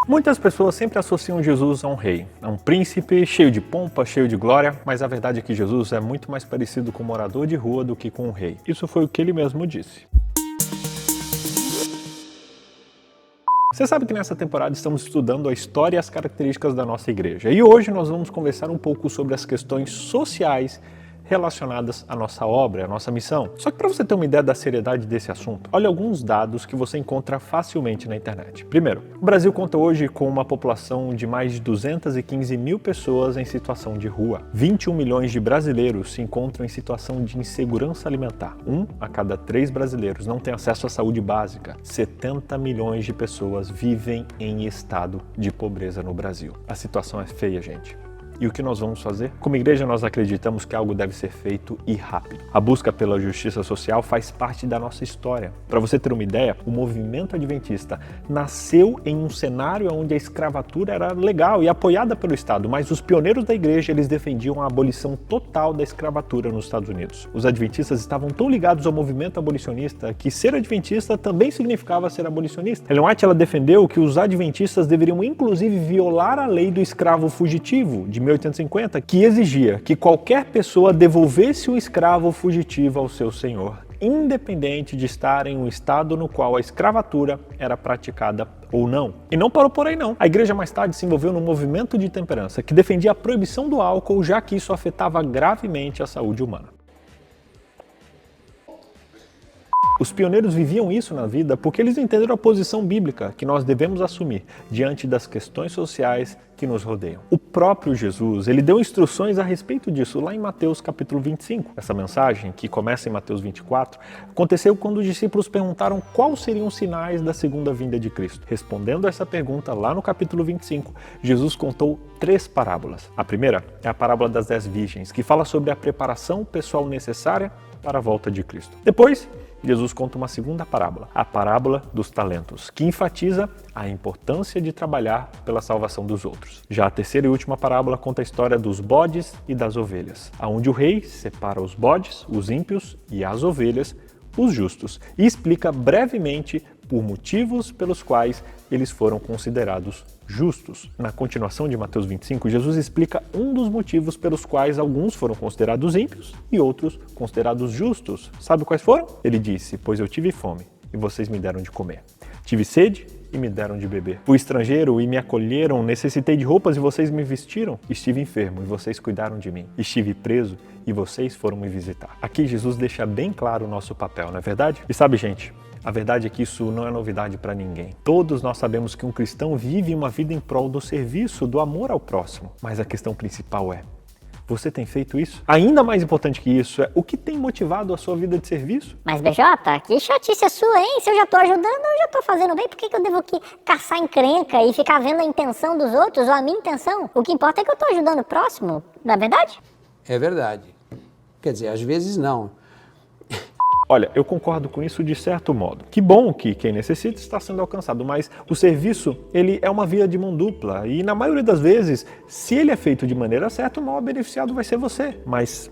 Muitas pessoas sempre associam Jesus a um rei, a um príncipe cheio de pompa, cheio de glória, mas a verdade é que Jesus é muito mais parecido com um morador de rua do que com um rei. Isso foi o que ele mesmo disse. Você sabe que nessa temporada estamos estudando a história e as características da nossa igreja. E hoje nós vamos conversar um pouco sobre as questões sociais relacionadas à nossa obra, à nossa missão. Só que para você ter uma ideia da seriedade desse assunto, olha alguns dados que você encontra facilmente na internet. Primeiro, o Brasil conta hoje com uma população de mais de 215 mil pessoas em situação de rua. 21 milhões de brasileiros se encontram em situação de insegurança alimentar. 1 a cada 3 brasileiros não tem acesso à saúde básica. 70 milhões de pessoas vivem em estado de pobreza no Brasil. A situação é feia, gente. E o que nós vamos fazer? Como igreja, nós acreditamos que algo deve ser feito e rápido. A busca pela justiça social faz parte da nossa história. Para você ter uma ideia, o movimento adventista nasceu em um cenário onde a escravatura era legal e apoiada pelo Estado, mas os pioneiros da igreja eles defendiam a abolição total da escravatura nos Estados Unidos. Os adventistas estavam tão ligados ao movimento abolicionista que ser adventista também significava ser abolicionista. Ellen White ela defendeu que os adventistas deveriam inclusive violar a lei do escravo fugitivo de 1850, que exigia que qualquer pessoa devolvesse o escravo fugitivo ao seu senhor, independente de estar em um estado no qual a escravatura era praticada ou não. E não parou por aí não. A igreja mais tarde se envolveu num movimento de temperança que defendia a proibição do álcool, já que isso afetava gravemente a saúde humana. Os pioneiros viviam isso na vida porque eles entenderam a posição bíblica que nós devemos assumir diante das questões sociais que nos rodeiam. O próprio Jesus, ele deu instruções a respeito disso lá em Mateus capítulo 25. Essa mensagem, que começa em Mateus 24, aconteceu quando os discípulos perguntaram quais seriam os sinais da segunda vinda de Cristo. Respondendo a essa pergunta lá no capítulo 25, Jesus contou 3 parábolas. A primeira é a parábola das 10 virgens, que fala sobre a preparação pessoal necessária para a volta de Cristo. Depois, Jesus conta uma segunda parábola, a parábola dos talentos, que enfatiza a importância de trabalhar pela salvação dos outros. Já a terceira e última parábola conta a história dos bodes e das ovelhas, onde o rei separa os bodes, os ímpios, e as ovelhas, os justos, e explica brevemente por motivos pelos quais eles foram considerados justos. Na continuação de Mateus 25, Jesus explica um dos motivos pelos quais alguns foram considerados ímpios e outros considerados justos. Sabe quais foram? Ele disse: pois eu tive fome e vocês me deram de comer. Tive sede e me deram de beber. Fui estrangeiro e me acolheram, necessitei de roupas e vocês me vestiram. Estive enfermo e vocês cuidaram de mim. Estive preso e vocês foram me visitar. Aqui Jesus deixa bem claro o nosso papel, não é verdade? E sabe, gente, a verdade é que isso não é novidade para ninguém. Todos nós sabemos que um cristão vive uma vida em prol do serviço, do amor ao próximo. Mas a questão principal é: você tem feito isso? Ainda mais importante que isso é o que tem motivado a sua vida de serviço? Mas BJ, que chatice é sua, hein? Se eu já tô ajudando, eu já tô fazendo bem, por que eu devo aqui caçar encrenca e ficar vendo a intenção dos outros ou a minha intenção? O que importa é que eu tô ajudando o próximo, não é verdade? É verdade. Quer dizer, às vezes não. Olha, eu concordo com isso de certo modo. Que bom que quem necessita está sendo alcançado, mas o serviço, ele é uma via de mão dupla e na maioria das vezes, se ele é feito de maneira certa, o maior beneficiado vai ser você. Mas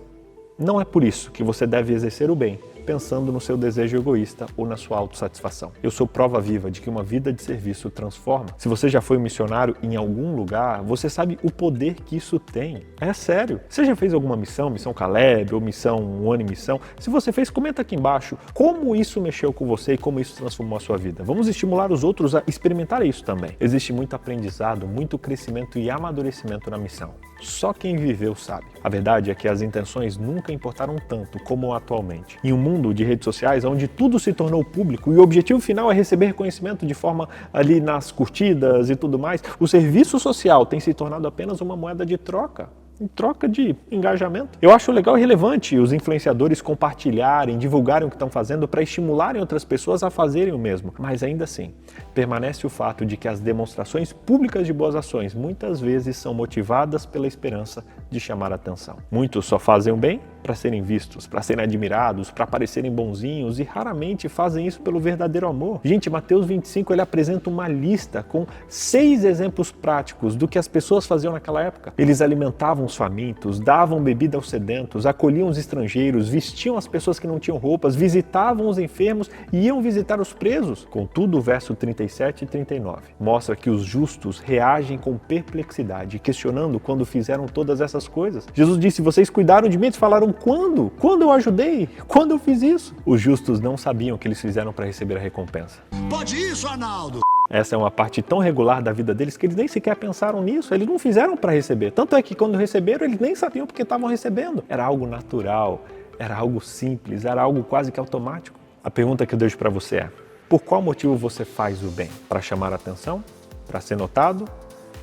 não é por isso que você deve exercer o bem, pensando no seu desejo egoísta ou na sua autossatisfação. Eu sou prova viva de que uma vida de serviço transforma. Se você já foi um missionário em algum lugar, você sabe o poder que isso tem. É sério. Você já fez alguma missão, missão Caleb ou missão Um Ano em Missão? Se você fez, comenta aqui embaixo como isso mexeu com você e como isso transformou a sua vida. Vamos estimular os outros a experimentar isso também. Existe muito aprendizado, muito crescimento e amadurecimento na missão. Só quem viveu sabe. A verdade é que as intenções nunca importaram tanto como atualmente. Em um mundo de redes sociais onde tudo se tornou público e o objetivo final é receber reconhecimento de forma ali nas curtidas e tudo mais, o serviço social tem se tornado apenas uma moeda de troca. Em troca de engajamento. Eu acho legal e relevante os influenciadores compartilharem, divulgarem o que estão fazendo para estimularem outras pessoas a fazerem o mesmo. Mas ainda assim, permanece o fato de que as demonstrações públicas de boas ações muitas vezes são motivadas pela esperança de chamar a atenção. Muitos só fazem o bem para serem vistos, para serem admirados, para parecerem bonzinhos e raramente fazem isso pelo verdadeiro amor. Gente, Mateus 25 ele apresenta uma lista com 6 exemplos práticos do que as pessoas faziam naquela época. Eles alimentavam os famintos, davam bebida aos sedentos, acolhiam os estrangeiros, vestiam as pessoas que não tinham roupas, visitavam os enfermos e iam visitar os presos. Contudo, o verso 37 e 39 mostra que os justos reagem com perplexidade, questionando quando fizeram todas essas coisas. Jesus disse: vocês cuidaram de mim? Eles falaram: quando? Quando eu ajudei? Quando eu fiz isso? Os justos não sabiam o que eles fizeram para receber a recompensa. Pode isso, Arnaldo! Essa é uma parte tão regular da vida deles que eles nem sequer pensaram nisso, eles não fizeram para receber. Tanto é que quando receberam, eles nem sabiam porque estavam recebendo. Era algo natural, era algo simples, era algo quase que automático. A pergunta que eu deixo para você é: por qual motivo você faz o bem? Para chamar a atenção? Para ser notado?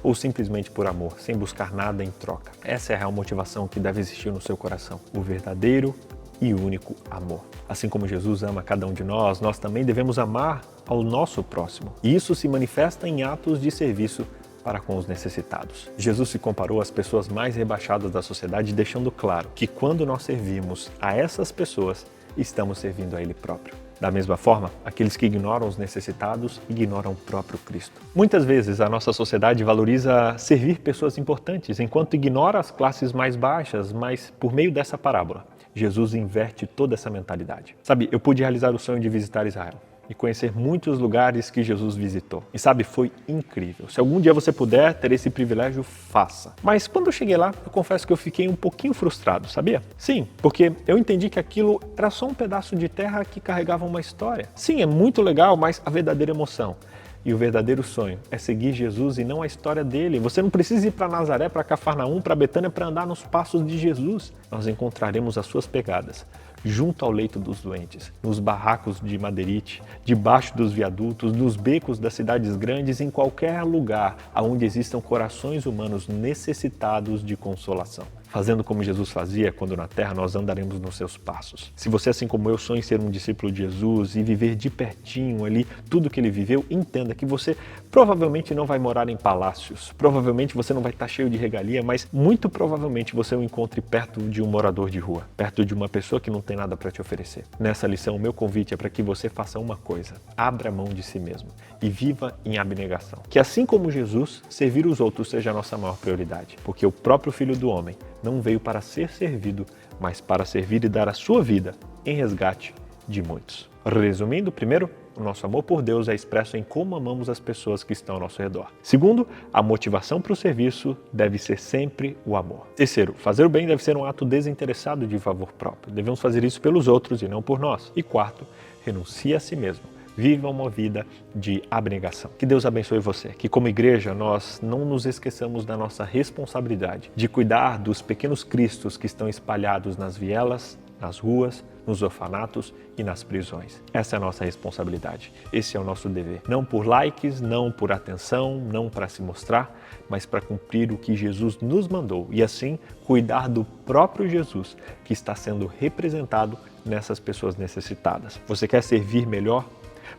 Ou simplesmente por amor, sem buscar nada em troca? Essa é a real motivação que deve existir no seu coração, o verdadeiro e único amor. Assim como Jesus ama cada um de nós, nós também devemos amar ao nosso próximo. E isso se manifesta em atos de serviço para com os necessitados. Jesus se comparou às pessoas mais rebaixadas da sociedade, deixando claro que quando nós servimos a essas pessoas, estamos servindo a Ele próprio. Da mesma forma, aqueles que ignoram os necessitados ignoram o próprio Cristo. Muitas vezes a nossa sociedade valoriza servir pessoas importantes, enquanto ignora as classes mais baixas, mas por meio dessa parábola, Jesus inverte toda essa mentalidade. Sabe, eu pude realizar o sonho de visitar Israel e conhecer muitos lugares que Jesus visitou. E sabe, foi incrível. Se algum dia você puder ter esse privilégio, faça. Mas quando eu cheguei lá, eu confesso que eu fiquei um pouquinho frustrado, sabia? Sim, porque eu entendi que aquilo era só um pedaço de terra que carregava uma história. Sim, é muito legal, mas a verdadeira emoção e o verdadeiro sonho é seguir Jesus e não a história dele. Você não precisa ir para Nazaré, para Cafarnaum, para Betânia para andar nos passos de Jesus. Nós encontraremos as suas pegadas junto ao leito dos doentes, nos barracos de madeirite, debaixo dos viadutos, nos becos das cidades grandes, em qualquer lugar onde existam corações humanos necessitados de consolação. Fazendo como Jesus fazia quando na terra, nós andaremos nos seus passos. Se você, assim como eu, sonha em ser um discípulo de Jesus e viver de pertinho ali tudo que ele viveu, entenda que você provavelmente não vai morar em palácios, provavelmente você não vai estar cheio de regalia, mas muito provavelmente você o encontre perto de um morador de rua, perto de uma pessoa que não tem nada para te oferecer. Nessa lição, o meu convite é para que você faça uma coisa: abra mão de si mesmo e viva em abnegação. Que assim como Jesus, servir os outros seja a nossa maior prioridade, porque o próprio Filho do Homem não veio para ser servido, mas para servir e dar a sua vida em resgate de muitos. Resumindo, primeiro, o nosso amor por Deus é expresso em como amamos as pessoas que estão ao nosso redor. Segundo, a motivação para o serviço deve ser sempre o amor. Terceiro, fazer o bem deve ser um ato desinteressado de favor próprio. Devemos fazer isso pelos outros e não por nós. E quarto, renuncie a si mesmo. Viva uma vida de abnegação. Que Deus abençoe você. Que como igreja nós não nos esqueçamos da nossa responsabilidade de cuidar dos pequenos cristos que estão espalhados nas vielas, nas ruas, nos orfanatos e nas prisões. Essa é a nossa responsabilidade. Esse é o nosso dever. Não por likes, não por atenção, não para se mostrar, mas para cumprir o que Jesus nos mandou e assim cuidar do próprio Jesus que está sendo representado nessas pessoas necessitadas. Você quer servir melhor?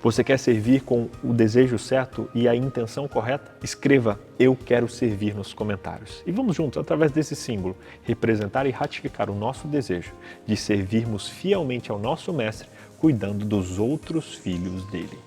Você quer servir com o desejo certo e a intenção correta? Escreva "Eu quero servir" nos comentários. E vamos juntos, através desse símbolo, representar e ratificar o nosso desejo de servirmos fielmente ao nosso Mestre, cuidando dos outros filhos dele.